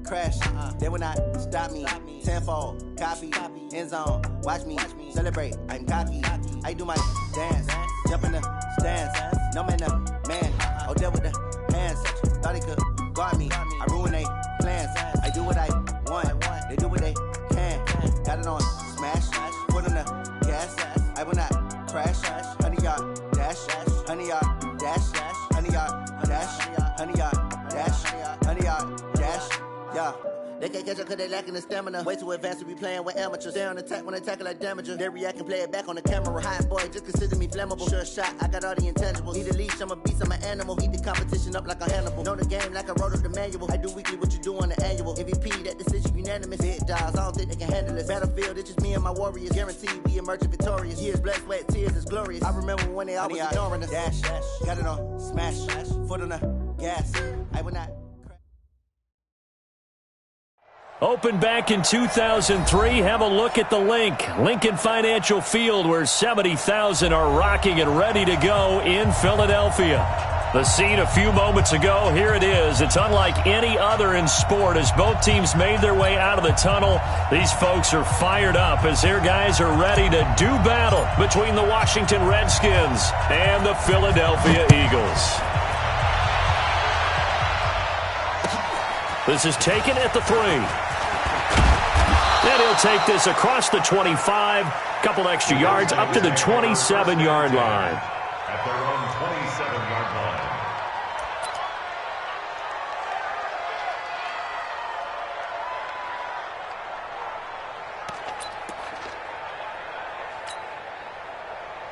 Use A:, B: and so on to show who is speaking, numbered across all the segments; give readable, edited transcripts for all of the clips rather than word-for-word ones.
A: Crash, they will not stop me. Tenfold, copy, end zone. Watch me celebrate. I'm cocky. I do my dance, jump in the stands. No man, man. Oh, there with the hands. Thought he could guard me. I ruin they plans. I do what I want. They do what they can. Got it on smash. Put on the gas. I will not crash. 100-yard dash. 100-yard dash. 100-yard dash. 100-yard dash. 100-yard dash. Yeah. They can't catch up cause they lacking the stamina. Way too advanced to be playing with amateurs. They on attack when they tackle like damager. They react and play it back on the camera. Hot boy, just consider me flammable. Sure shot, I got all the intangibles. Need a leash, I'm a beast, I'm an animal. Heat the competition up like a Hannibal. Know the game like I wrote up the manual. I do weekly what you do on the annual. MVP, that decision unanimous. Big dogs, I don't think they can handle this. Battlefield, it's just me and my warriors. Guaranteed we emerging victorious. Years, blood, sweat, tears, it's glorious. I remember when they always ignoring us. Dash, got it on smash. Foot on the gas. I will not.
B: Opened back in 2003. Have a look at the Lincoln Financial Field, where 70,000 are rocking and ready to go in Philadelphia. The scene a few moments ago, here it is. It's unlike any other in sport as both teams made their way out of the tunnel. These folks are fired up as their guys are ready to do battle between the Washington Redskins and the Philadelphia Eagles. This is taken at the 3. And he'll take this across the 25, couple extra yards up to the 27-yard line.
C: At their own 27-yard line.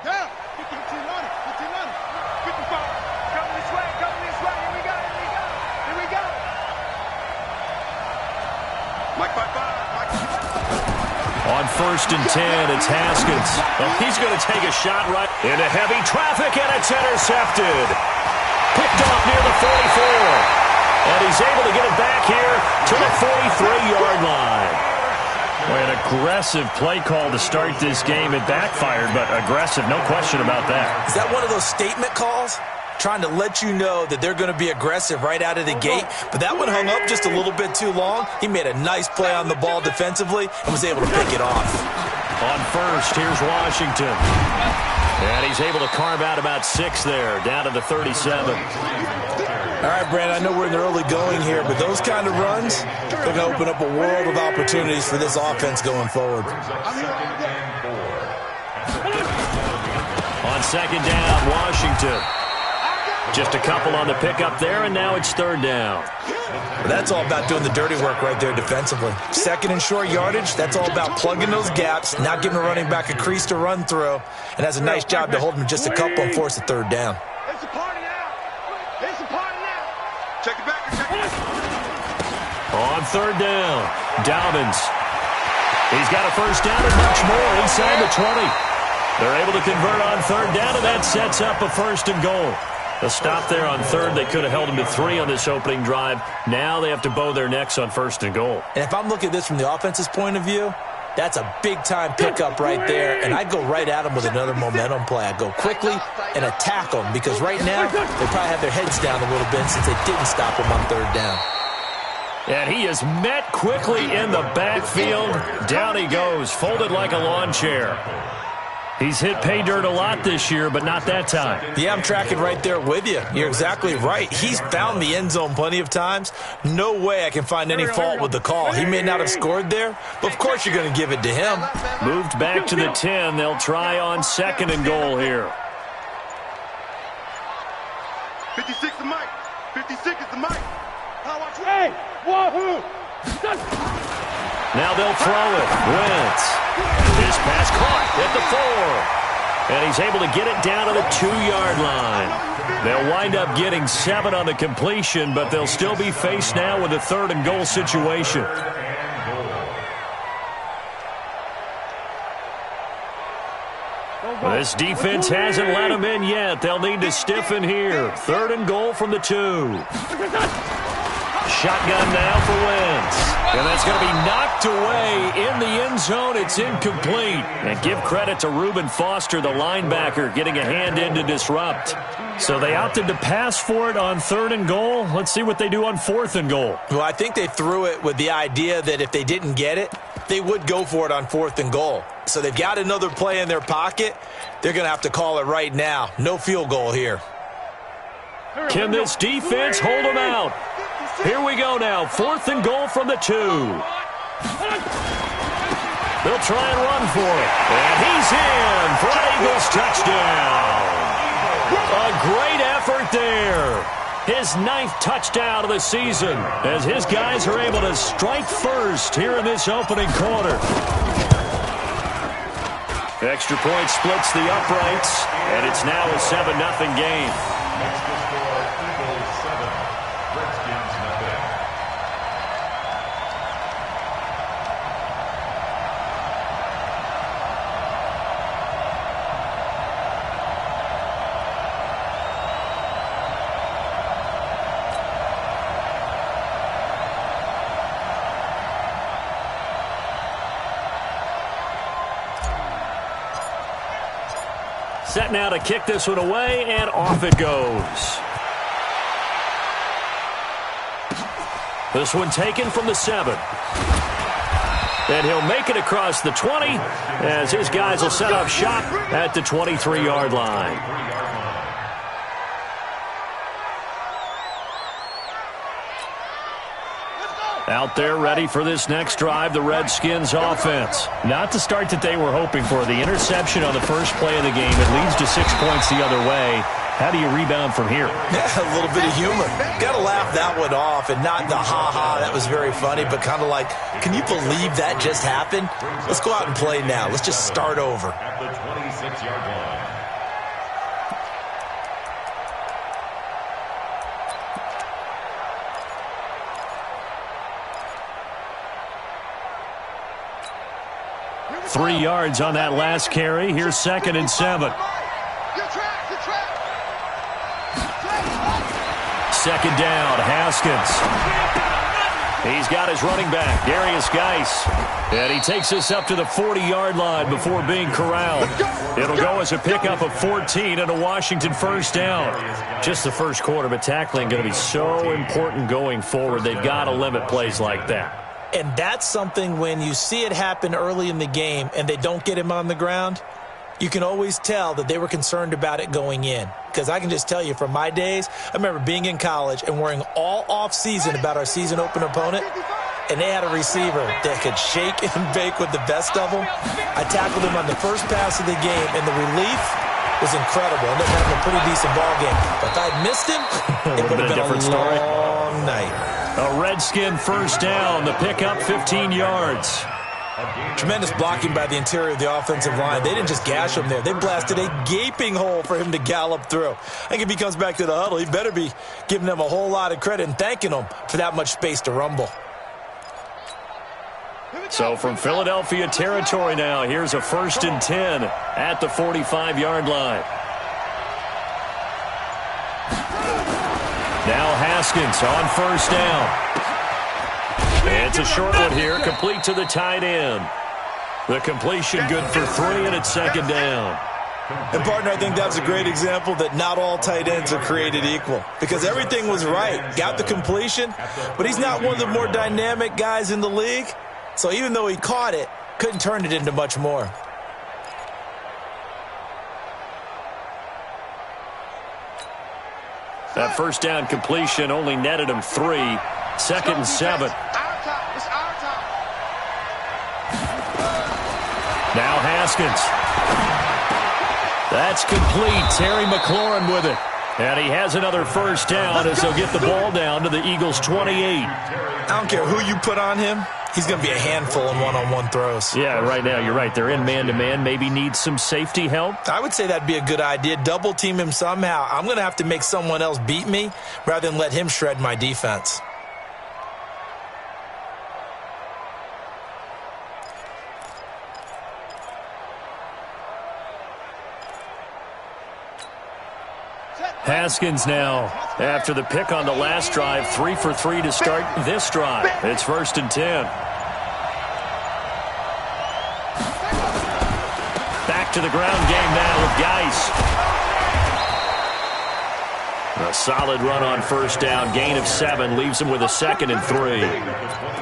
D: Down. 15 on it. 55. Coming this way. Here we go. Mike 5-5.
B: On 1st and 10, it's Haskins. Oh, he's going to take a shot right into heavy traffic, and it's intercepted. Picked off near the 44. And he's able to get it back here to the 43-yard line. Boy, an aggressive play call to start this game. It backfired, but aggressive, no question about that.
E: Is that one of those statement calls? Trying to let you know that they're going to be aggressive right out of the gate. But that one hung up just a little bit too long. He made a nice play on the ball defensively and was able to pick it off.
B: On 1st, here's Washington. And he's able to carve out about 6 there, down to the 37.
E: All right, Brandon, I know we're in the early going here, but those kind of runs, they're going to open up a world of opportunities for this offense going forward.
B: On 2nd down, Washington. Just a couple on the pickup there, and now it's 3rd down.
E: Well, that's all about doing the dirty work right there defensively. 2nd and short yardage, that's all about plugging those gaps, not giving a running back a crease to run through, and has a nice job to hold him just a couple and force a 3rd down.
D: It's a party now. Check it back.
B: On 3rd down, Dobbins. He's got a 1st down and much more inside the 20. They're able to convert on 3rd down, and that sets up a 1st and goal. A stop there on 3rd. They could have held him to 3 on this opening drive. Now they have to bow their necks on 1st and goal.
E: And if I'm looking at this from the offense's point of view, that's a big-time pickup right there, and I go right at him with another momentum play. I go quickly and attack them because right now they probably have their heads down a little bit since they didn't stop him on 3rd down.
B: And he is met quickly in the backfield. Down he goes, folded like a lawn chair. He's hit pay dirt a lot this year, but not that time.
E: Yeah, I'm tracking right there with you. You're exactly right. He's found the end zone plenty of times. No way I can find any fault with the call. He may not have scored there, but of course you're going to give it to him.
B: Moved back to the 10. They'll try on 2nd and goal here.
D: 56 the mic. 56 is the mic. Hey, wahoo!
B: Now they'll throw it. Wentz. This pass caught at the 4. And he's able to get it down to the 2-yard line. They'll wind up getting 7 on the completion, but they'll still be faced now with a 3rd and goal situation. This defense hasn't let them in yet. They'll need to stiffen here. 3rd and goal from the 2. shotgun now for Wentz. And that's going to be knocked away in the end zone. It's incomplete. And give credit to Reuben Foster, the linebacker, getting a hand in to disrupt. So they opted to pass for it on 3rd and goal. Let's see what they do on 4th and goal.
E: Well, I think they threw it with the idea that if they didn't get it, they would go for it on 4th and goal. So they've got another play in their pocket. They're going to have to call it right now. No field goal here.
B: Can this defense hold them out? Here we go now. 4th and goal from the 2. They'll try and run for it. And he's in for an Eagles touchdown. A great effort there. His 9th touchdown of the season as his guys are able to strike first here in this opening quarter. Extra point splits the uprights, and it's now a 7-0 game.
C: Next to score, Eagles 7, Redskins nothing.
B: Set now to kick this one away, and off it goes. This one taken from the 7. And he'll make it across the 20 as his guys will set up shop at the 23-yard line. Out there ready for this next drive, the Redskins offense. Not the start that they were hoping for. The interception on the first play of the game. It leads to 6 points the other way. How do you rebound from here?
E: Yeah, a little bit of humor. Got to laugh that one off, and not the ha-ha, that was very funny, but kind of like, can you believe that just happened? Let's go out and play now. Let's just start over.
C: At the 26-yard line.
B: Three yards on that last carry. Here's 2nd and 7. Second down, Haskins. He's got his running back, Darius Geis. And he takes us up to the 40-yard line before being corralled. It'll go as a pickup of 14 and a Washington first down. Just the first quarter, but tackling going to be so important going forward. They've got to limit plays like that.
E: And that's something when you see it happen early in the game and they don't get him on the ground, you can always tell that they were concerned about it going in. Because I can just tell you from my days, I remember being in college and worrying all off-season about our season opener opponent, and they had a receiver that could shake and bake with the best of them. I tackled him on the first pass of the game, and the relief was incredible. I ended up having a pretty decent ball game. But if I'd missed him, it would have been a long night.
B: A Redskin first down. The pickup, 15 yards.
E: Tremendous blocking by the interior of the offensive line. They didn't just gash him there. They blasted a gaping hole for him to gallop through. I think if he comes back to the huddle, he better be giving them a whole lot of credit and thanking them for that much space to rumble.
B: So from Philadelphia territory now, here's a 1st and 10 at the 45-yard line. Now Haskins on first down. It's a short one here, complete to the tight end. The completion good for 3, and it's 2nd down.
E: And, partner, I think that's a great example that not all tight ends are created equal. Because everything was right. Got the completion, but he's not one of the more dynamic guys in the league. So even though he caught it, couldn't turn it into much more.
B: That first down completion only netted him 3. 2nd and 7. Now Haskins. That's complete. Terry McLaurin with it. And he has another first down as they'll get the ball down to the Eagles' 28.
E: I don't care who you put on him. He's going to be a handful in one-on-one throws.
B: Yeah, right now, you're right. They're in man-to-man. Maybe need some safety help.
E: I would say that'd be a good idea. Double team him somehow. I'm going to have to make someone else beat me rather than let him shred my defense.
B: Haskins now After the pick on the last drive, 3 for 3 to start this drive. It's 1st and 10. Back to the ground game now with Geis. A solid run on 1st down. Gain of 7 leaves him with a 2nd and 3.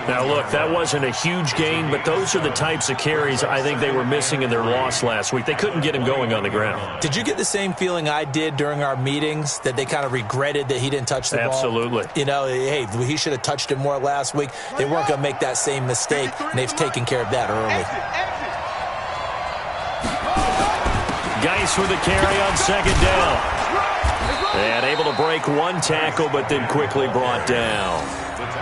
B: Now, look, that wasn't a huge gain, but those are the types of carries I think they were missing in their loss last week. They couldn't get him going on the ground.
E: Did you get the same feeling I did during our meetings, that they kind of regretted that he didn't touch the ball?
B: Absolutely.
E: You know, hey, he should have touched it more last week. They weren't going to make that same mistake, and they've taken care of that early.
B: Geis with the carry on 2nd down. And able to break 1 tackle, but then quickly brought down.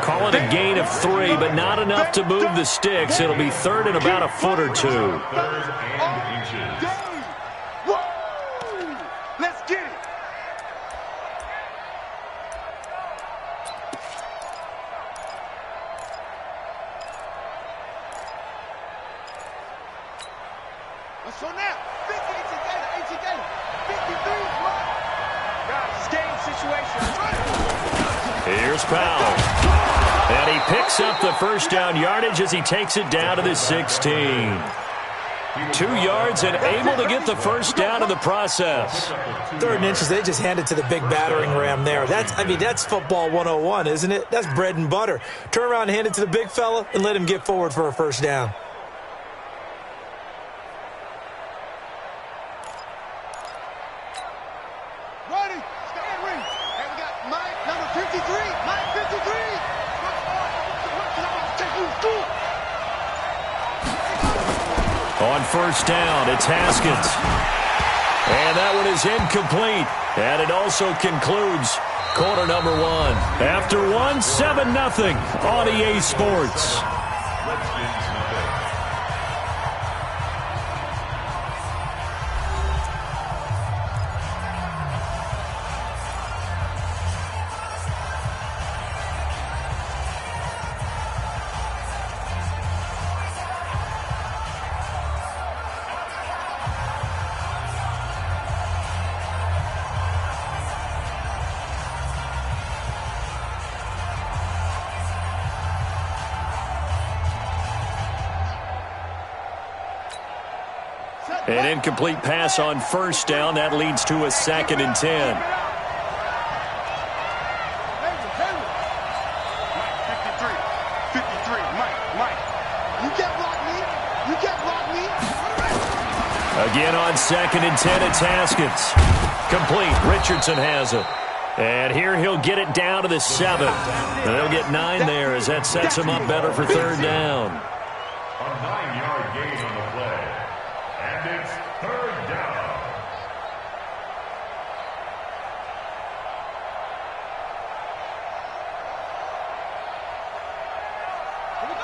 B: Call it a gain of 3, but not enough to move the sticks. It'll be 3rd and about a foot or 2.
C: 3rd and inches.
D: Let's get it. Let's go now. 50 inches gainer. 53. Guys, game situation.
B: Here's Powell. And he picks up the 1st down yardage as he takes it down to the 16. 2 yards and able to get the 1st down in the process.
E: 3rd and inches, they just handed to the big battering ram there. That's football 101, isn't it? That's bread and butter. Turn around and hand it to the big fella and let him get forward for a 1st down.
B: On 1st down, it's Haskins. And that one is incomplete. And it also concludes quarter number 1. After 1, 7-0 on EA Sports. An incomplete pass on 1st down. That leads to a 2nd and 10. Again on 2nd and 10, it's Haskins. Complete. Richardson has it. And here he'll get it down to the 7. And they'll get 9 there as that sets him up better for 3rd down.
C: A 9-yard gain on the play. And it's 3rd down.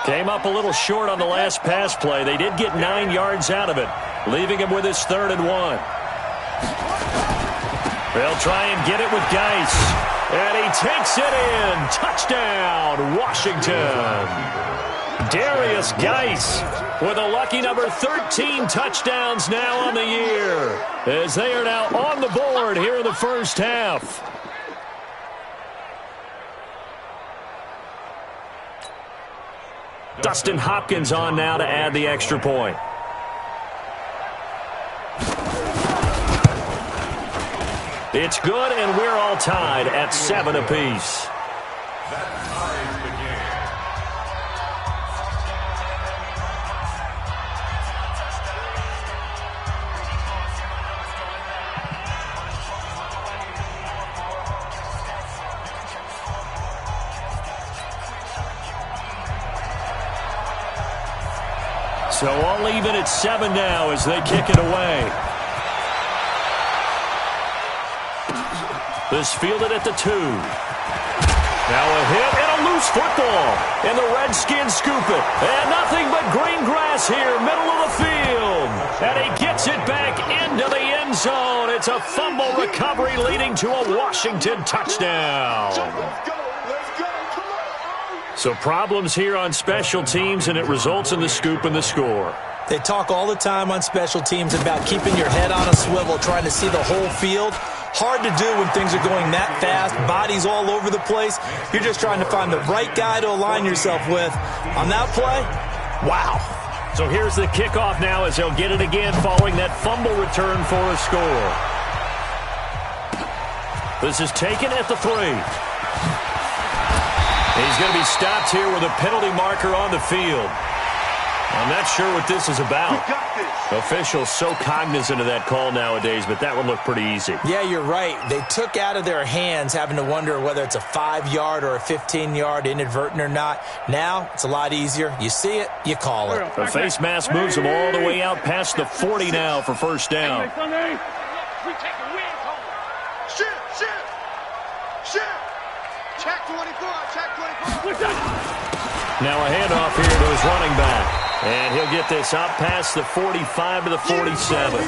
B: Came up a little short on the last pass play. They did get 9 yards out of it, leaving him with his 3rd and 1. They'll try and get it with Geis. And he takes it in. Touchdown, Washington. Darius Geis with a lucky number 13 touchdowns now on the year, as they are now on the board here in the 1st half. Dustin Hopkins on now to add the extra point. It's good, and we're all tied at 7 apiece.
C: That ties the game.
B: So all even at 7 now as they kick it away. This fielded at the 2. Now a hit and a loose football. And the Redskins scoop it. And nothing but green grass here, middle of the field. And he gets it back into the end zone. It's a fumble recovery leading to a Washington touchdown. So problems here on special teams, and it results in the scoop and the score.
E: They talk all the time on special teams about keeping your head on a swivel, trying to see the whole field. Hard to do when things are going that fast, bodies all over the place. You're just trying to find the right guy to align yourself with. On that play, wow.
B: So here's the kickoff now as they'll get it again following that fumble return for a score. This is taken at the 3. He's going to be stopped here with a penalty marker on the field. I'm not sure what this is about. Officials so cognizant of that call nowadays, but that would look pretty easy.
E: Yeah, you're right. They took out of their hands having to wonder whether it's a 5-yard or a 15-yard inadvertent or not. Now, it's a lot easier. You see it, you call it.
B: The face mask moves them all the way out past the 40 now for first down.
D: Check 24, check 24.
B: Now a handoff here to his running back. And he'll get this up past the 45 to the 47.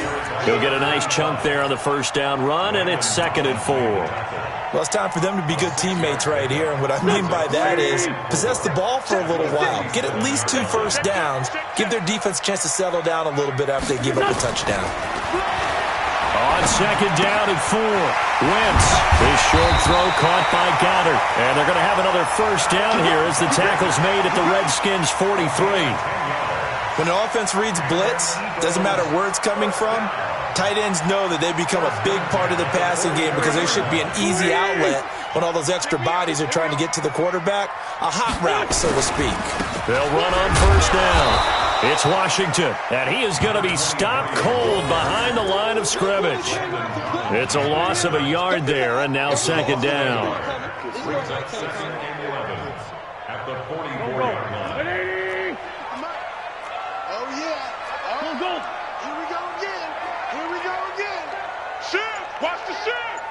B: He'll get a nice chunk there on the first down run, and it's 2nd and 4.
E: Well, it's time for them to be good teammates right here. And what I mean by that is possess the ball for a little while. Get at least 2 first downs. Give their defense a chance to settle down a little bit after they give up a touchdown.
B: On 2nd down and 4. Wentz. His short throw caught by Goddard. And they're going to have another first down here as the tackle's made at the Redskins' 43.
E: When an offense reads blitz, doesn't matter where it's coming from, tight ends know that they become a big part of the passing game because they should be an easy outlet when all those extra bodies are trying to get to the quarterback. A hot route, so to speak.
B: They'll run on first down. It's Washington, and he is going to be stopped cold behind the line of scrimmage. It's a loss of a yard there, and now 2nd down.
C: At the 44-yard line.
D: Oh, yeah. Oh, go. Here we go again. Here we go again. Shift. Watch the shift.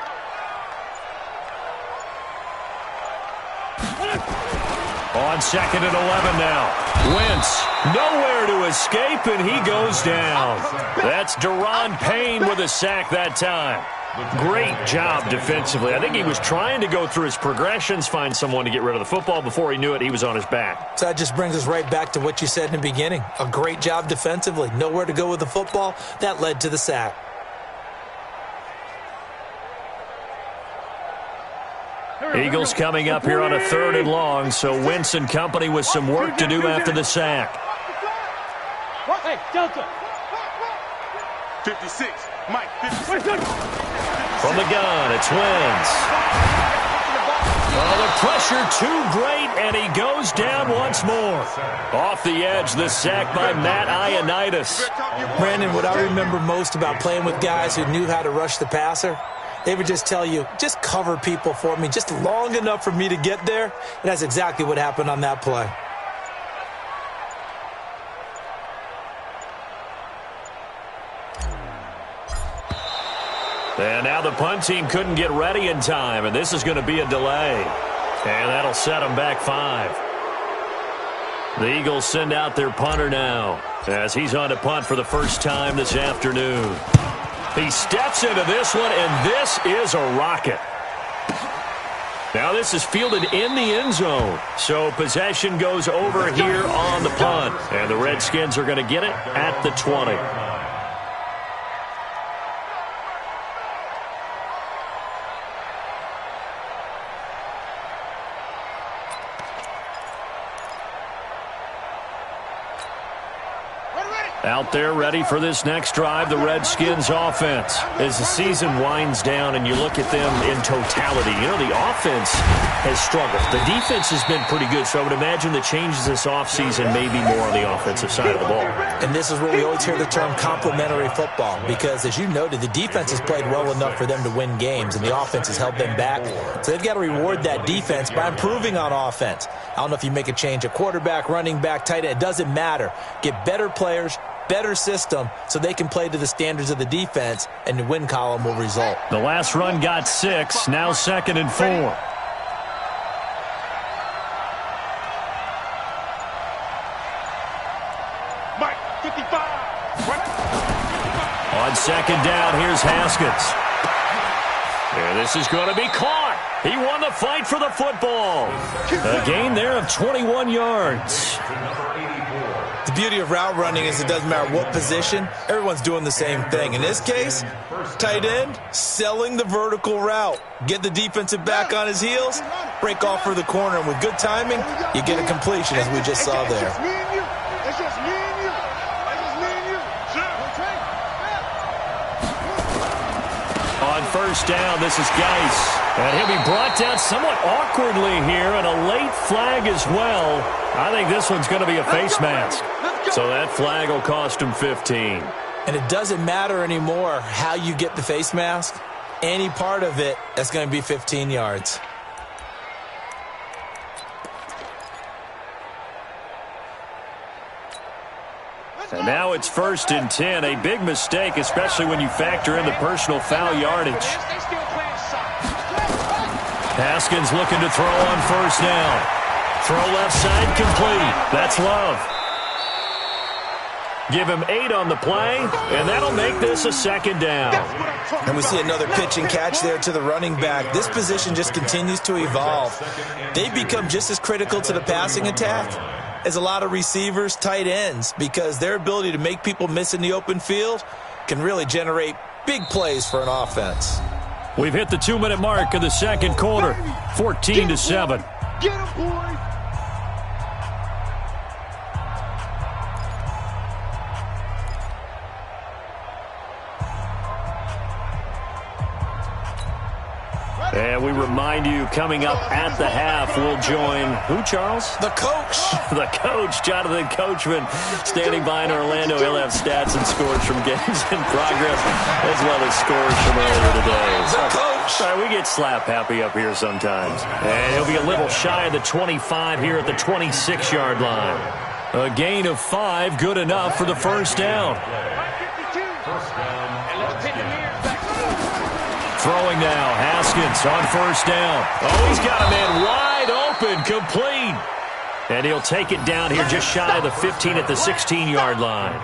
B: On 2nd and 11 now. Wentz, nowhere to escape, and he goes down. That's Daron Payne with a sack that time. Great job defensively. I think he was trying to go through his progressions, find someone to get rid of the football. Before he knew it, he was on his back.
E: So that just brings us right back to what you said in the beginning. A great job defensively. Nowhere to go with the football. That led to the sack.
B: Eagles coming up here on a 3rd and long, so Wentz and company with some work to do after the sack.
D: Hey, Delta. 56. Mike, 56.
B: From the gun, it's Wentz. Oh, the pressure too great, and he goes down once more. Off the edge, the sack by Matt Ioannidis.
E: Brandon, what I remember most about playing with guys who knew how to rush the passer, they would just tell you, just cover people for me, just long enough for me to get there. And that's exactly what happened on that play.
B: And now the punt team couldn't get ready in time, and this is going to be a delay. And that'll set them back 5. The Eagles send out their punter now as he's on to punt for the first time this afternoon. He steps into this one, and this is a rocket. Now this is fielded in the end zone, so possession goes over here on the punt. And the Redskins are going to get it at the 20. Out there ready for this next drive, the Redskins offense. As the season winds down and you look at them in totality, you know, the offense has struggled. The defense has been pretty good, so I would imagine the changes this offseason may be more on the offensive side of the ball.
E: And this is where we always hear the term complementary football, because as you noted, the defense has played well enough for them to win games, and the offense has held them back. So they've got to reward that defense by improving on offense. I don't know if you make a change at quarterback, running back, tight end. It doesn't matter. Get better players, better system, so they can play to the standards of the defense, and the win column will result.
B: The last run got 6, now 2nd and 4.
D: Mike, 55.
B: On 2nd down, here's Haskins. And this is going to be caught. He won the fight for the football. A gain there of 21 yards.
E: The beauty of route running is it doesn't matter what position, everyone's doing the same thing. In this case, tight end, selling the vertical route. Get the defensive back on his heels, break off for the corner, and with good timing, you get a completion as we just saw there.
D: It's just me and you. It's just me and you.
B: On first down, this is Geis. And he'll be brought down somewhat awkwardly here, and a late flag as well. I think this one's going to be a face mask. So that flag will cost him 15.
E: And it doesn't matter anymore how you get the face mask. Any part of it, that's going to be 15 yards.
B: And now it's 1st and 10. A big mistake, especially when you factor in the personal foul yardage. Haskins looking to throw on first down. Throw left side complete. That's Love. Give him 8 on the play, and that'll make this a 2nd down.
E: And we see another pitch and catch there to the running back. This position just continues to evolve. They become just as critical to the passing attack as a lot of receivers, tight ends, because their ability to make people miss in the open field can really generate big plays for an offense.
B: We've hit the 2-minute mark of the second quarter, 14-7.
D: Get him, boys.
B: And we remind you, coming up at the half, we'll join who, Charles?
E: The coach.
B: The coach, Jonathan Coachman, standing by in Orlando. He'll have stats and scores from games in progress, as well as scores from earlier today.
E: The coach.
B: Sorry, we get slap happy up here sometimes. And he'll be a little shy of the 25 here at the 26-yard line. A gain of 5, good enough for the first down. Throwing now, Haskins on first down. Oh, he's got a man wide open, complete. And he'll take it down here just shy of the 15 at the 16-yard line.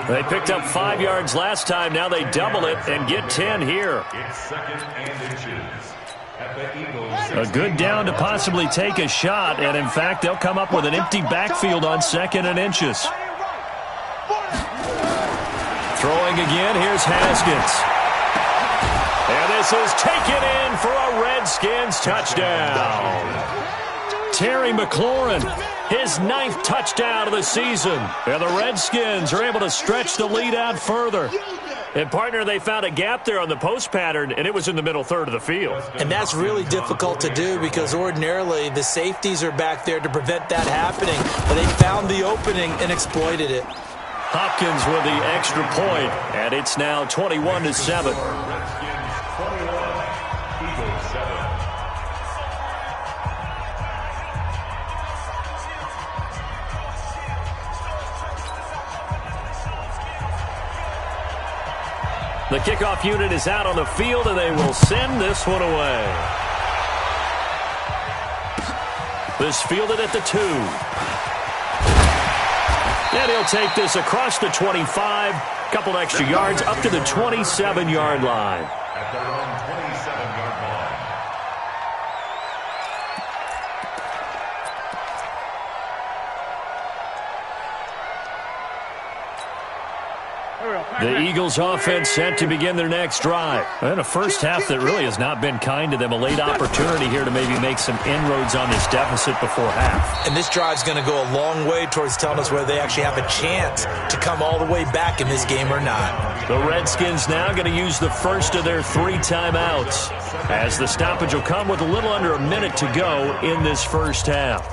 B: They picked up 5 yards last time. Now they double it and get 10 here. A good down to possibly take a shot. And, in fact, they'll come up with an empty backfield on 2nd and inches. Throwing again, here's Haskins. And this is taken in for a Redskins touchdown. Terry McLaurin, his 9th touchdown of the season. And the Redskins are able to stretch the lead out further. And, partner, they found a gap there on the post pattern, and it was in the middle third of the field.
E: And that's really difficult to do because ordinarily the safeties are back there to prevent that happening. But they found the opening and exploited it.
B: Hopkins with the extra point, and it's now 21-7. The kickoff unit is out on the field, and they will send this one away. This fielded at the 2. And he'll take this across the 25, couple extra yards, up to the 27-yard line.
C: At their own 27-yard line.
B: The Eagles offense set to begin their next drive. And a first half that really has not been kind to them. A late opportunity here to maybe make some inroads on this deficit before half.
E: And this drive's going to go a long way towards telling us whether they actually have a chance to come all the way back in this game or not.
B: The Redskins now going to use the first of their 3 timeouts, as the stoppage will come with a little under a minute to go in this first half.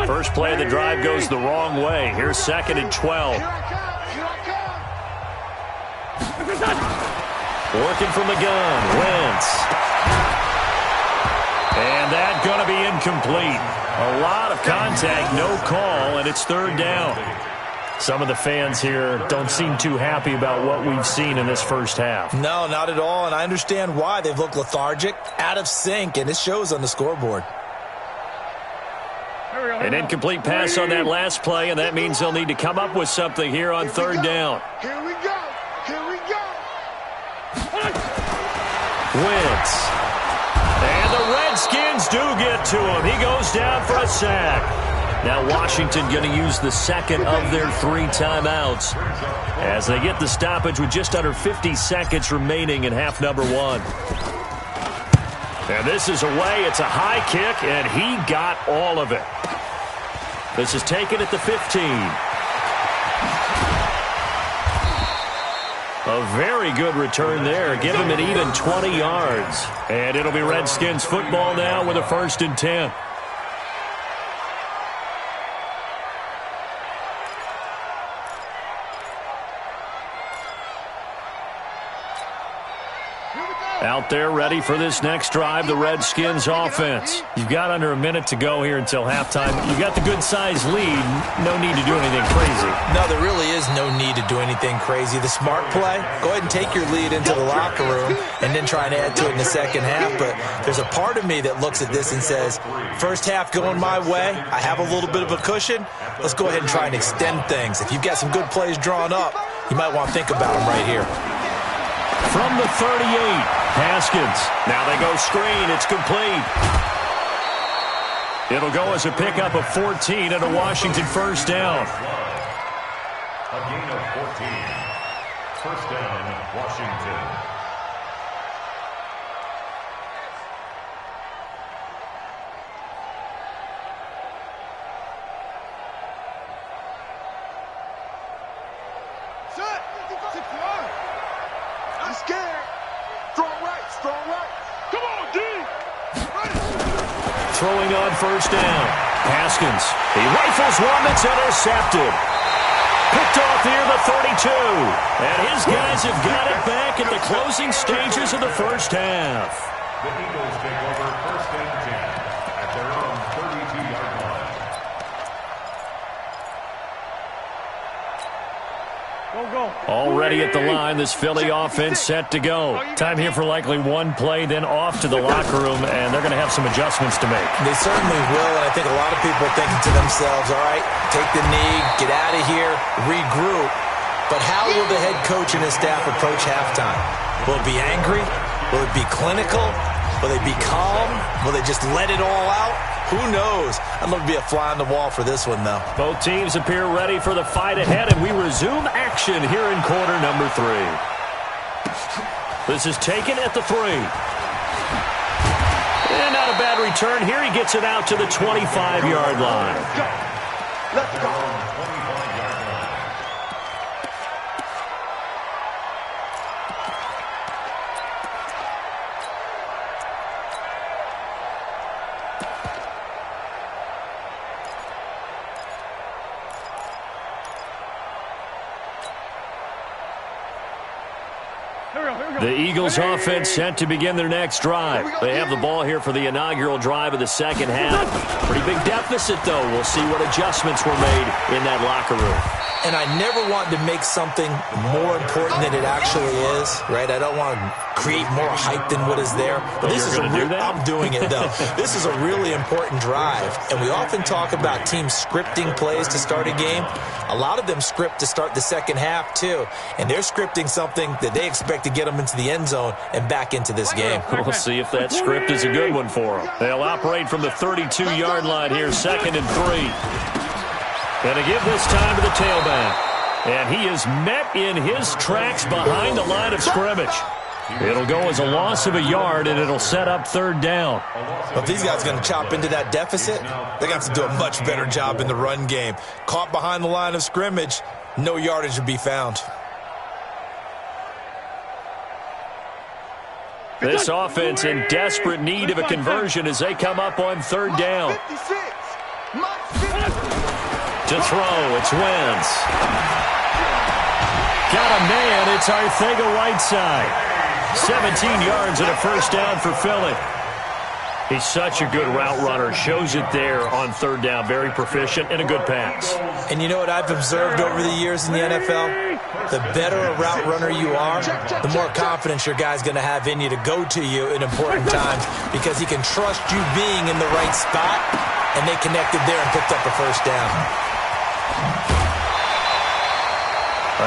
B: First play of the drive goes the wrong way. Here's 2nd and 12. Working from the gun, Wentz. And that's going to be incomplete. A lot of contact, no call, and it's 3rd down. Some of the fans here don't seem too happy about what we've seen in this first half.
E: No, not at all, and I understand why. They've looked lethargic, out of sync, and it shows on the scoreboard.
B: An incomplete pass on that last play, and that means they'll need to come up with something here on third down.
D: Here we go. Here we go.
B: Wentz. And the Redskins do get to him. He goes down for a sack. Now Washington going to use the second of their 3 timeouts as they get the stoppage with just under 50 seconds remaining in half number 1. And this is away. It's a high kick, and he got all of it. This is taken at the 15. A very good return there. Give him an even 20 yards. And it'll be Redskins football now with a 1st and 10. Out there ready for this next drive, the Redskins offense. You've got under a minute to go here until halftime. You've got the good-sized lead. No need to do anything crazy.
E: No, there really is no need to do anything crazy. The smart play, go ahead and take your lead into the locker room and then try and add to it in the second half. But there's a part of me that looks at this and says, first half going my way, I have a little bit of a cushion. Let's go ahead and try and extend things. If you've got some good plays drawn up, you might want to think about them right here.
B: From the 38, Haskins. Now they go screen. It's complete. It'll go as a pickup of 14 and a Washington 1st down.
C: A gain of 14. 1st down, Washington.
B: Throwing on 1st down. Haskins. He rifles one that's intercepted. Picked off here the 32. And his guys have got it back at the closing stages of the 1st half.
C: The Eagles take over 1st and 10 at their own 32-yard line.
B: Already at the line, this Philly offense set to go. Time here for likely one play, then off to the locker room, and they're going to have some adjustments to make.
E: They certainly will, and I think a lot of people are thinking to themselves, all right, take the knee, get out of here, regroup. But how will the head coach and his staff approach halftime? Will it be angry? Will it be clinical? Will they be calm? Will they just let it all out? Who knows? I'd love to be a fly on the wall for this one, though.
B: Both teams appear ready for the fight ahead, and we resume action here in quarter number 3. This is taken at the 3. And not a bad return here. He gets it out to the 25-yard line.
D: Let's go.
B: The Eagles offense set to begin their next drive. They have the ball here for the inaugural drive of the second half. Pretty big deficit, though. We'll see what adjustments were made in that locker room.
E: And I never want to make something more important than it actually is, right? I don't want to create more hype than what is there. But this is I'm doing it, though. This is a really important drive. And we often talk about teams scripting plays to start a game. A lot of them script to start the second half, too. And they're scripting something that they expect to get them into the end zone and back into this game.
B: We'll see if that script is a good one for them. They'll operate from the 32-yard line here, 2nd and 3. Going to give this time to the tailback. And he is met in his tracks behind the line of scrimmage. It'll go as a loss of a yard, and it'll set up 3rd down.
E: Well, if these guys are going to chop into that deficit, they're going to have to do a much better job in the run game. Caught behind the line of scrimmage, no yardage to be found.
B: This offense in desperate need of a conversion as they come up on 3rd down. To throw, it's Wentz. Got a man, it's Arcega-Whiteside. 17 yards and a 1st down for Philly. He's such a good route runner. Shows it there on 3rd down. Very proficient and a good pass.
E: And you know what I've observed over the years in the NFL? The better a route runner you are, the more confidence your guy's going to have in you to go to you in important times because he can trust you being in the right spot and they connected there and picked up a first down.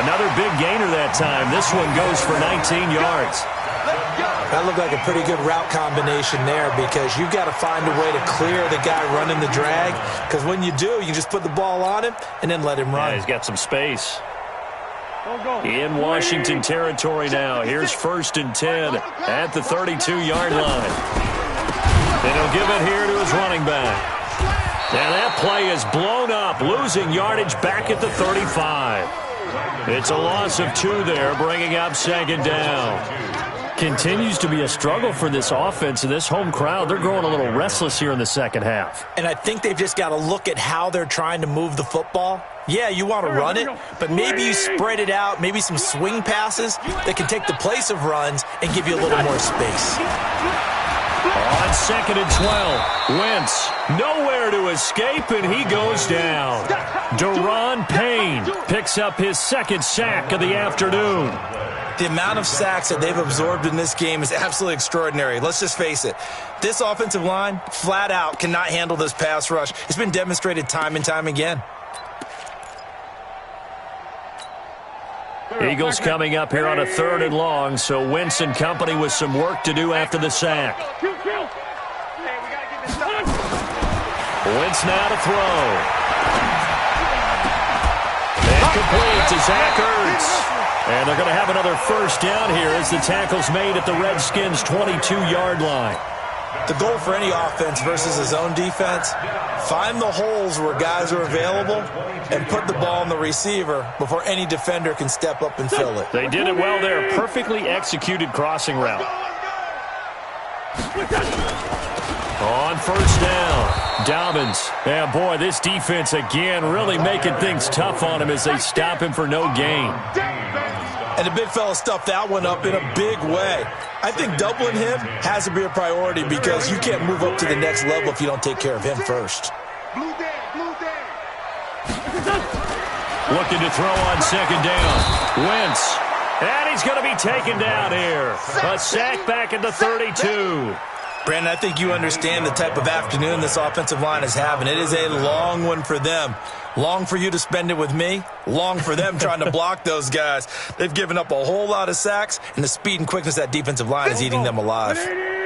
B: Another big gainer that time. This one goes for 19 yards.
E: That looked like a pretty good route combination there because you've got to find a way to clear the guy running the drag, because when you do, you just put the ball on him and then let him run.
B: Yeah, he's got some space. In Washington territory now. Here's 1st and 10 at the 32-yard line. And he'll give it here to his running back. And that play is blown up, losing yardage back at the 35. It's a loss of 2 there, bringing up 2nd down. Continues to be a struggle for this offense and this home crowd. They're growing a little restless here in the second half.
E: And I think they've just got to look at how they're trying to move the football. Yeah, you want to run it, but maybe you spread it out, maybe some swing passes that can take the place of runs and give you a little more space.
B: On 2nd and 12, Wentz nowhere to escape, and he goes down. Daron Payne picks up his 2nd sack of the afternoon.
E: The amount of sacks that they've absorbed in this game is absolutely extraordinary. Let's just face it. This offensive line, flat out, cannot handle this pass rush. It's been demonstrated time and time again.
B: Eagles coming up here on a 3rd and long, so Wentz and company with some work to do after the sack. Wentz now to throw. And complete to Zach Ertz. And they're going to have another first down here as the tackle's made at the Redskins' 22-yard line.
E: The goal for any offense versus his own defense, find the holes where guys are available and put the ball on the receiver before any defender can step up and fill it.
B: They did it well there. Perfectly executed crossing route. On first down, Dobbins. Yeah, boy, this defense again really making things tough on him as they stop him for no gain.
E: And the big fella stuffed that one up in a big way. I think doubling him has to be a priority because you can't move up to the next level if you don't take care of him first.
B: Looking to throw on 2nd down. Wentz. And he's going to be taken down here. A sack back at the 32.
E: Brandon, I think you understand the type of afternoon this offensive line is having. It is a long one for them. Long for you to spend it with me. Long for them trying to block those guys. They've given up a whole lot of sacks, and the speed and quickness of that defensive line is eating them alive.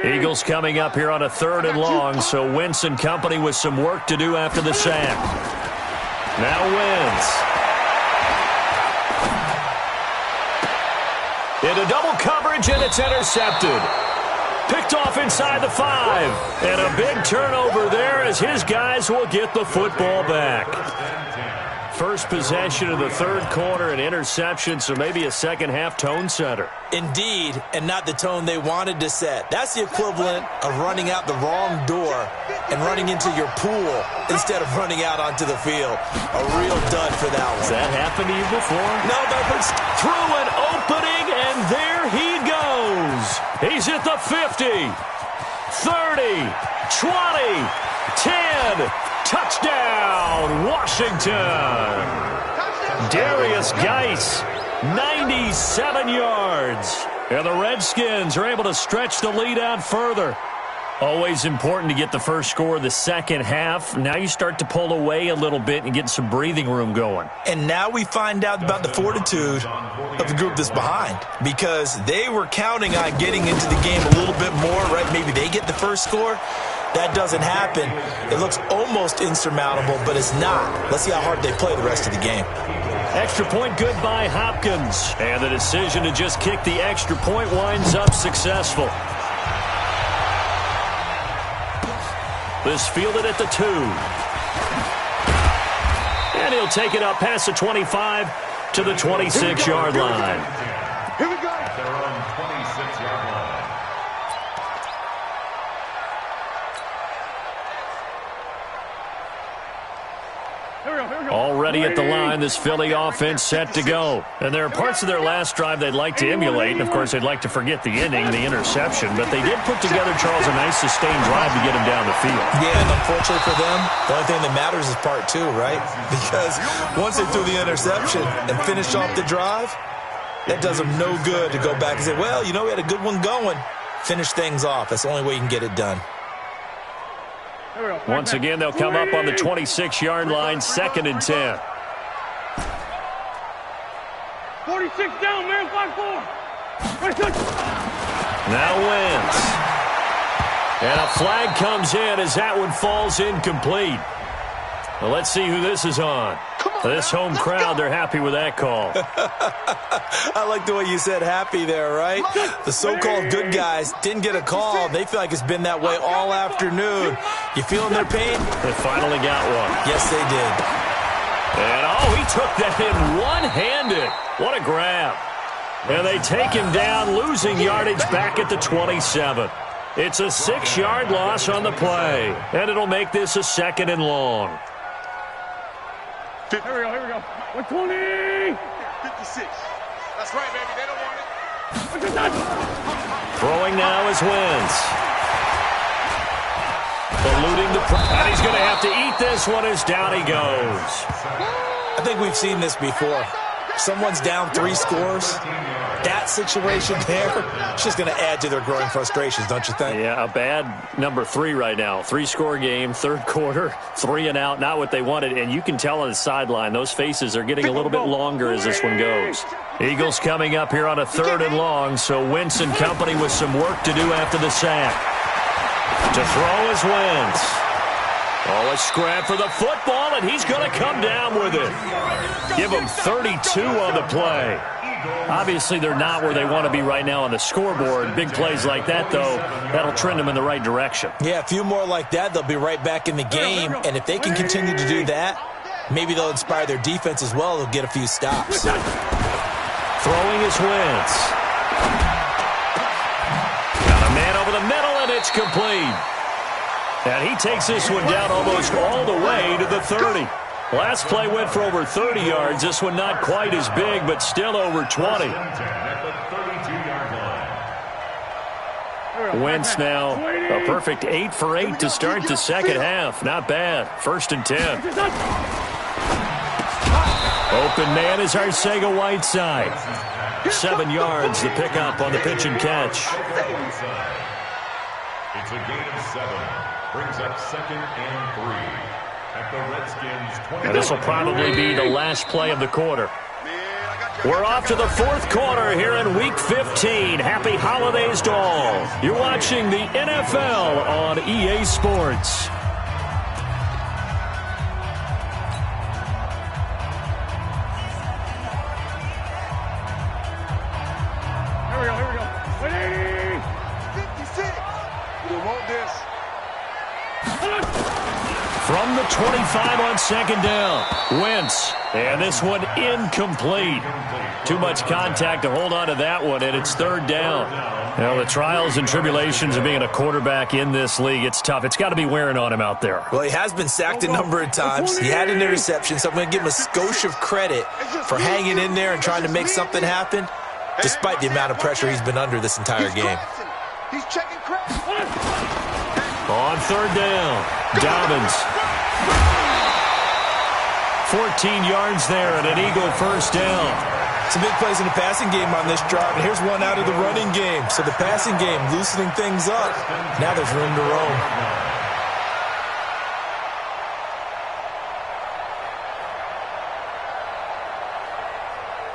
B: Eagles coming up here on a 3rd and long, so Wentz and company with some work to do after the sack. Now Wentz. Into double coverage, and it's intercepted. Picked off inside the 5. And a big turnover there as his guys will get the football back. First possession of the 3rd quarter, an interception, so maybe a second-half tone setter.
E: Indeed, and not the tone they wanted to set. That's the equivalent of running out the wrong door and running into your pool instead of running out onto the field. A real dud for that one.
B: Has that happened to you before?
E: No, but
B: through an opening, and there he goes. He's at the 50, 30, 20, 10. Touchdown, Washington. Darius Geis, 97 yards. And the Redskins are able to stretch the lead out further. Always important to get the first score of the second half. Now you start to pull away a little bit and get some breathing room going.
E: And now we find out about the fortitude of the group that's behind, because they were counting on getting into the game a little bit more, right? Maybe they get the first score. That doesn't happen. It looks almost insurmountable, but it's not. Let's see how hard they play the rest of the game.
B: Extra point good by Hopkins. And the decision to just kick the extra point winds up successful. This fielded at the 2. And he'll take it up past the 25 to the 26-yard line.
C: Here we go. At their own 26-yard line.
B: Already at the line, this Philly offense set to go. And there are parts of their last drive they'd like to emulate. And, of course, they'd like to forget the inning, the interception. But they did put together, Charles, a nice sustained drive to get him down the field.
E: Yeah, and unfortunately for them, the only thing that matters is part 2, right? Because once they threw the interception and finished off the drive, that does them no good to go back and say, well, you know, we had a good one going. Finish things off. That's the only way you can get it done.
B: Once again, they'll come up on the 26-yard line, 2nd and 10.
D: 46 down, man, 5-4.
B: Now Wentz. And a flag comes in as that one falls incomplete. Well, let's see who this is on. This home crowd, they're happy with that call.
E: I like the way you said happy there, right? The so-called good guys didn't get a call. They feel like it's been that way all afternoon. You feeling their pain?
B: They finally got one.
E: Yes, they did.
B: And, oh, he took that in one-handed. What a grab. And they take him down, losing yardage back at the 27. It's a 6-yard loss on the play, and it'll make this a 2nd and long.
D: Here we go. 120. 56. That's right, baby. They don't want it.
B: Throwing now is Wentz. Eluding the and he's going to have to eat this one as down he goes.
E: I think we've seen this before. Someone's down 3 scores. That situation there, it's just going to add to their growing frustrations, don't you think?
B: Yeah, a bad number 3 right now. 3-score game, 3rd quarter, 3 and out, not what they wanted. And you can tell on the sideline, those faces are getting a little bit longer as this one goes. Eagles coming up here on a 3rd and long, so Wentz and company with some work to do after the sack. To throw is Wentz. Oh, a scrap for the football, and he's going to come down with it. Give him 32 on the play. Obviously, they're not where they want to be right now on the scoreboard. Big plays like that, though, that'll trend them in the right direction.
E: Yeah, a few more like that, they'll be right back in the game. And if they can continue to do that, maybe they'll inspire their defense as well. They'll get a few stops.
B: Throwing is Wentz. Got a man over the middle, and it's complete. And he takes this one down almost all the way to the 30. Last play went for over 30 yards. This one not quite as big, but still over 20. Wentz now a perfect 8 for 8 to start the second half. Not bad. 1st and 10. Open man is Arcega-Whiteside. 7 yards, the pickup on the pitch and catch.
C: It's a gain of 7. Brings up 2nd and 3. At the Redskins 20.
B: And this will probably be the last play of the quarter. We're off to the 4th quarter here in Week 15. Happy holidays to all. You're watching the NFL on EA Sports.
D: Here we go. 180. 56. We want this.
B: From the 25 on 2nd down, Wentz. And this one incomplete. Too much contact to hold on to that one, and it's 3rd down. Now, the trials and tribulations of being a quarterback in this league, it's tough. It's got to be wearing on him out there.
E: Well, he has been sacked a number of times. He had an interception, so I'm going to give him a skosh of credit for hanging in there and trying to make something happen, despite the amount of pressure he's been under this entire game.
D: He's checking credit.
B: On 3rd down, Dobbins. 14 yards there and an Eagle 1st down.
E: Some big plays in the passing game on this drive, and here's one out of the running game. So the passing game loosening things up. Now there's room to roam.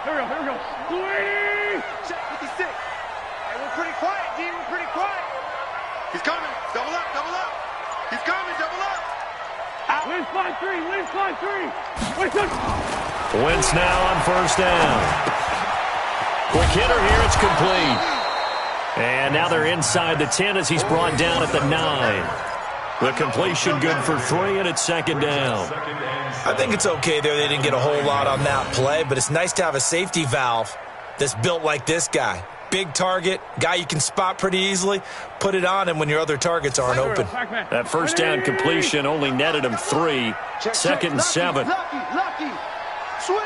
D: Here we go. 280. Check 56. Hey, we're pretty quiet, D. We're pretty quiet. He's coming. Double up. He's coming. Double up. Wins 5-3.
B: Wentz now on 1st down. Quick hitter here. It's complete. And now they're inside the 10 as he's brought down at the 9. The completion good for 3, and it's 2nd down.
E: I think it's okay there. They didn't get a whole lot on that play, but it's nice to have a safety valve that's built like this guy. Big target, guy you can spot pretty easily. Put it on him when your other targets aren't open.
B: That 1st down completion only netted him 3. 2nd and 7.
D: Lucky. Switch.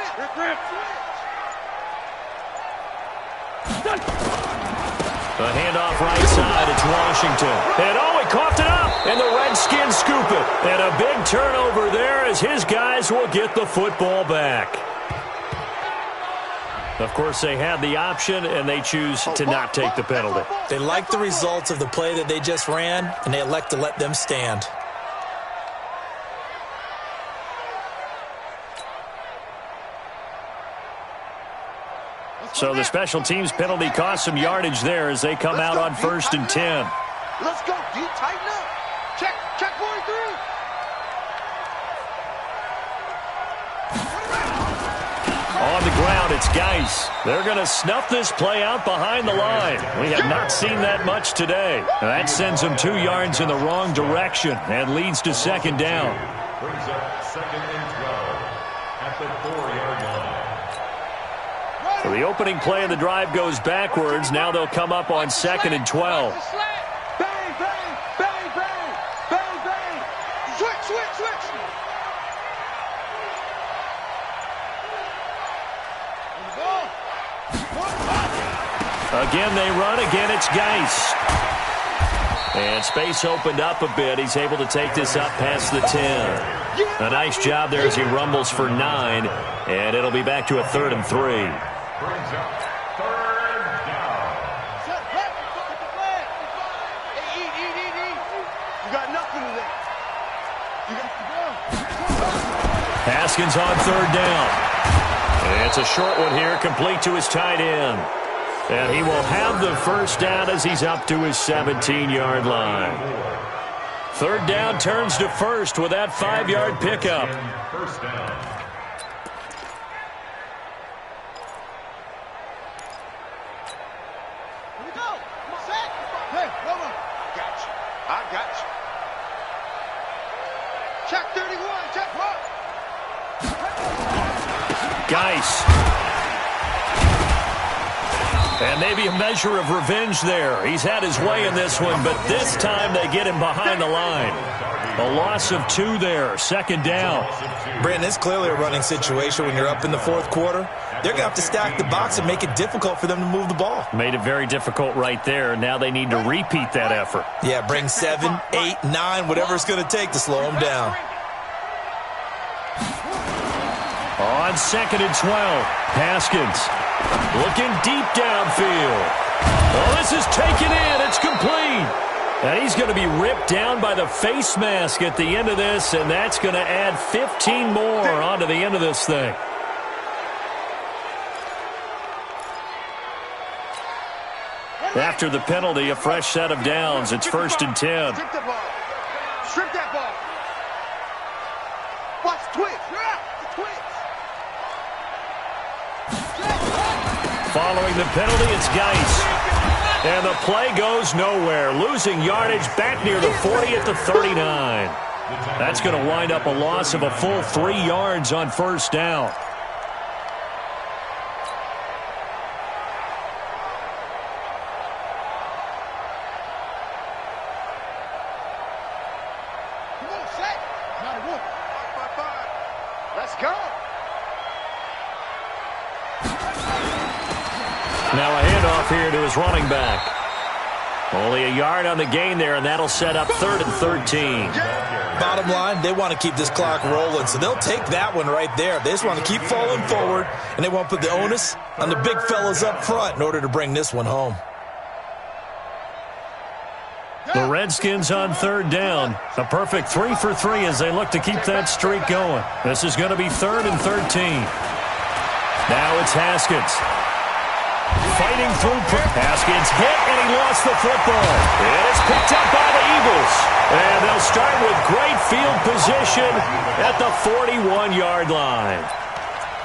B: The handoff right side, it's Washington. And he coughed it up, and the Redskins scoop it. And a big turnover there as his guys will get the football back. Of course, they had the option, and they choose to not take the penalty.
E: They like the results of the play that they just ran, and they elect to let them stand.
B: So the special teams penalty cost some yardage there as they come out on 1st and 10.
D: Let's go, D. Tighten up. Check 43.
B: On the ground, it's Geis. They're going to snuff this play out behind the line. We have not seen that much today. That sends them 2 yards in the wrong direction and leads to 2nd down.
C: Brings up 2nd and 12 at the 4-yard line.
B: So the opening play of the drive goes backwards. Now they'll come up on 2nd and 12.
D: Bang, bang, bang, bang, bang, bang. Switch.
B: Again, they run. Again, it's Geis. And space opened up a bit. He's able to take this up past the 10. A nice job there as he rumbles for 9. And it'll be back to a 3rd and 3.
C: Brings up 3rd down.
D: Eat. You got nothing today. You got to go.
B: Haskins on 3rd down. It's a short one here, complete to his tight end. And he will have the 1st down as he's up to his 17-yard line. 3rd down turns to 1st with that 5-yard pickup.
C: 1st down.
D: Here we go. Set. Hey, hold on. I got you. Check 31. Check what?
B: Geis. And maybe a measure of revenge there. He's had his way in this one, but this time they get him behind the line. A loss of 2 there, 2nd down.
E: Brandon, it's clearly a running situation when you're up in the 4th quarter. They're going to have to stack the box and make it difficult for them to move the ball.
B: Made it very difficult right there. Now they need to repeat that effort.
E: Yeah, bring 7, 8, 9, whatever it's going to take to slow them down.
B: On 2nd and 12, Haskins looking deep downfield. Well, this is taken in. It's complete. And he's going to be ripped down by the face mask at the end of this, and that's going to add 15 more onto the end of this thing. After the penalty, a fresh set of downs. It's 1st and 10.
D: Strip that ball. Strip that ball. Watch the twitch.
B: Following the penalty, it's Geis. And the play goes nowhere. Losing yardage back near the 40 at the 39. That's going to wind up a loss of a full 3 yards on 1st down.
D: Come on, set. Let's go.
B: Now a handoff here to his running back. Only a yard on the gain there, and that'll set up 3rd and 13.
E: Bottom line, they want to keep this clock rolling, so they'll take that one right there. They just want to keep falling forward, and they want to put the onus on the big fellas up front in order to bring this one home.
B: The Redskins on 3rd down. A perfect 3 for 3 as they look to keep that streak going. This is going to be 3rd and 13. Now it's Haskins. Fighting through. Haskins hit, and he lost the football. And it's picked up by the Eagles. And they'll start with great field position at the 41-yard line.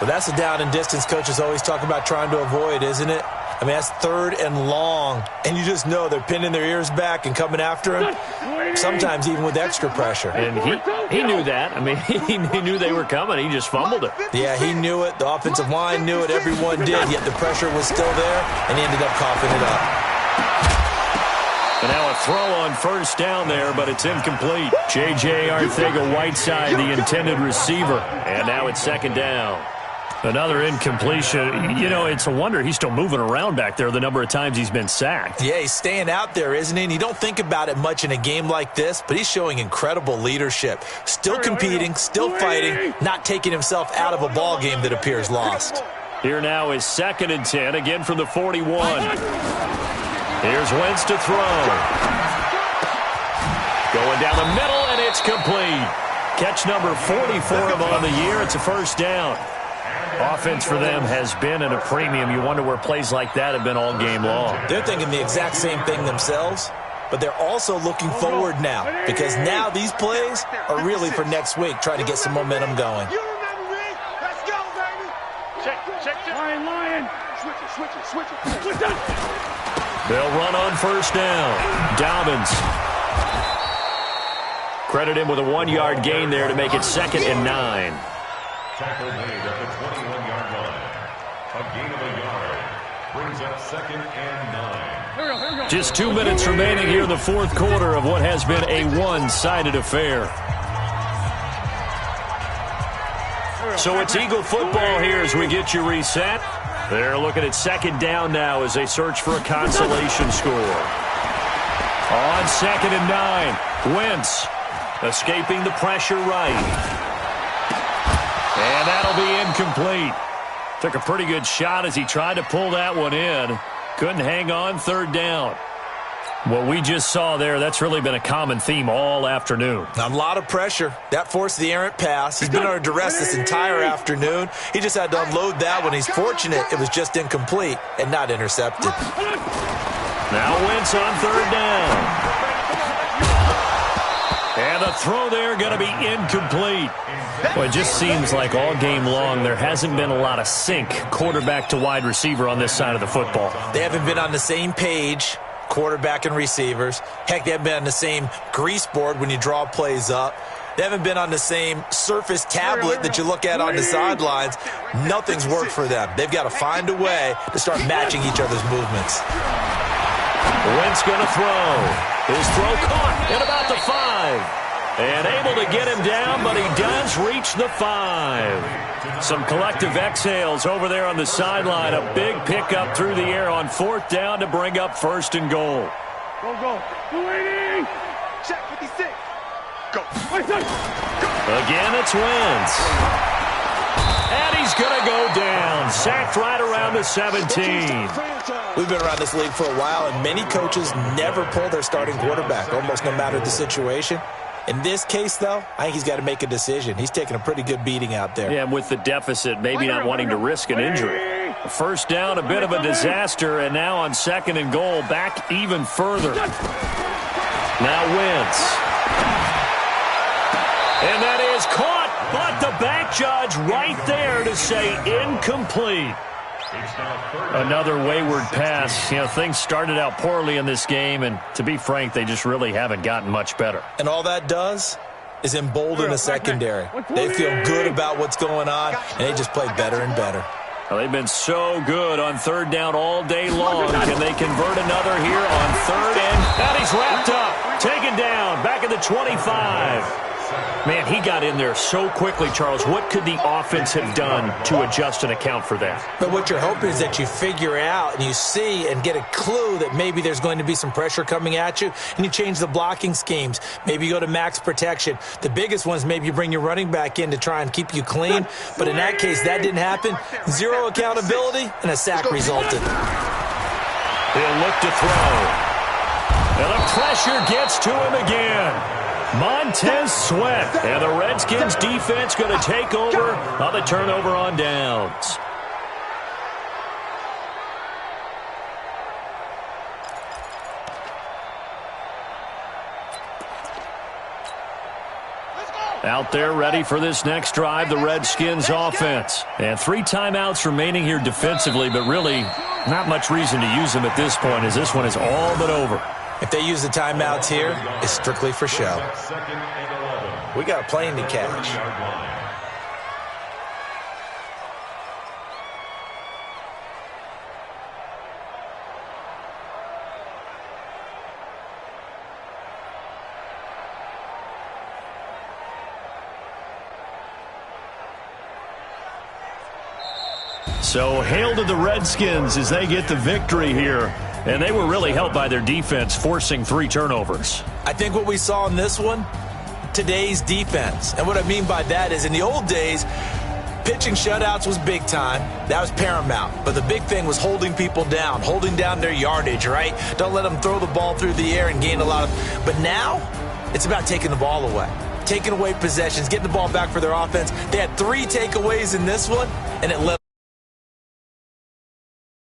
E: But that's the down and distance coaches always talk about trying to avoid, isn't it? I mean, that's 3rd and long, and you just know they're pinning their ears back and coming after him, sometimes even with extra pressure.
B: And he knew that. I mean, he knew they were coming. He just fumbled it.
E: Yeah, he knew it. The offensive line knew it. Everyone did, yet the pressure was still there, and he ended up coughing it up.
B: And now a throw on 1st down there, but it's incomplete. J.J. Arcega-Whiteside, the intended receiver. And now it's 2nd down. Another incompletion. You know, it's a wonder he's still moving around back there the number of times he's been sacked.
E: Yeah, he's staying out there, isn't he? And you don't think about it much in a game like this, but he's showing incredible leadership. Still competing, still fighting, not taking himself out of a ball game that appears lost.
B: Here now is 2nd and 10, again from the 41. Here's Wentz to throw. Going down the middle, and it's complete. Catch number 44 of on the year. It's a 1st down. Offense for them has been at a premium. You wonder where plays like that have been all game long.
E: They're thinking the exact same thing themselves, but they're also looking forward now because now these plays are really for next week, trying to get some momentum going.
D: You remember me? Let's go, baby. Check. Lion. Switch it.
B: They'll run on first down. Dobbins. Credit him with a 1-yard gain there to make it 2nd and 9.
C: Tackle made at the 21-yard line. A gain of a yard brings up 2nd and 9.
B: Just 2 minutes remaining here in the fourth quarter of what has been a one-sided affair. So it's Eagle football here as we get you reset. They're looking at 2nd down now as they search for a consolation score. On 2nd and 9, Wentz escaping the pressure right. And that'll be incomplete. Took a pretty good shot as he tried to pull that one in. Couldn't hang on 3rd down. What we just saw there, that's really been a common theme all afternoon.
E: A lot of pressure. That forced the errant pass. He's been under duress this entire afternoon. He just had to unload that one. He's fortunate it was just incomplete and not intercepted.
B: Now Wentz on 3rd down. And the throw there going to be incomplete. Well, it just seems like all game long there hasn't been a lot of sync quarterback to wide receiver on this side of the football.
E: They haven't been on the same page, quarterback and receivers. Heck, they haven't been on the same grease board when you draw plays up. They haven't been on the same surface tablet that you look at on the sidelines. Nothing's worked for them. They've got to find a way to start matching each other's movements.
B: Wentz going to throw. His throw caught at about the 5. And able to get him down, but he does reach the 5. Some collective exhales over there on the sideline. A big pickup through the air on 4th down to bring up 1st and goal.
D: Go. Waiting. Check 56. Go.
B: Again, it's Wentz. And he's going to go down. Sacked right around the 17.
E: We've been around this league for a while, and many coaches never pull their starting quarterback, almost no matter the situation. In this case, though, I think he's got to make a decision. He's taking a pretty good beating out there.
B: Yeah, and with the deficit, maybe not wanting to risk an injury. 1st down, a bit of a disaster, and now on 2nd and goal, back even further. Now Wentz. And that is caught, but the back judge right there to say incomplete. Another wayward pass. You know, things started out poorly in this game, and to be frank, they just really haven't gotten much better.
E: And all that does is embolden the secondary. They feel good about what's going on, and they just play better and better.
B: Well, they've been so good on 3rd down all day long. Can they convert another here on 3rd? And he's wrapped up, taken down, back at the 25. Man, he got in there so quickly, Charles. What could the offense have done to adjust and account for that?
E: But what you're hoping is that you figure out and you see and get a clue that maybe there's going to be some pressure coming at you, and you change the blocking schemes. Maybe you go to max protection. The biggest one is maybe you bring your running back in to try and keep you clean. But in that case, that didn't happen. Zero accountability, and a sack resulted.
B: He'll look to throw. And the pressure gets to him again. Montez Sweat, and the Redskins defense going to take over on the turnover on downs. Out there ready for this next drive, the Redskins offense. And 3 timeouts remaining here defensively, but really not much reason to use them at this point as this one is all but over.
E: If they use the timeouts here, it's strictly for show. We got a plane to catch.
B: So hail to the Redskins as they get the victory here. And they were really helped by their defense, forcing 3 turnovers.
E: I think what we saw in this one, today's defense. And what I mean by that is in the old days, pitching shutouts was big time. That was paramount. But the big thing was holding people down, holding down their yardage, right? Don't let them throw the ball through the air and gain a lot of... But now, it's about taking the ball away. taking away possessions, getting the ball back for their offense. They had 3 takeaways in this one, and it led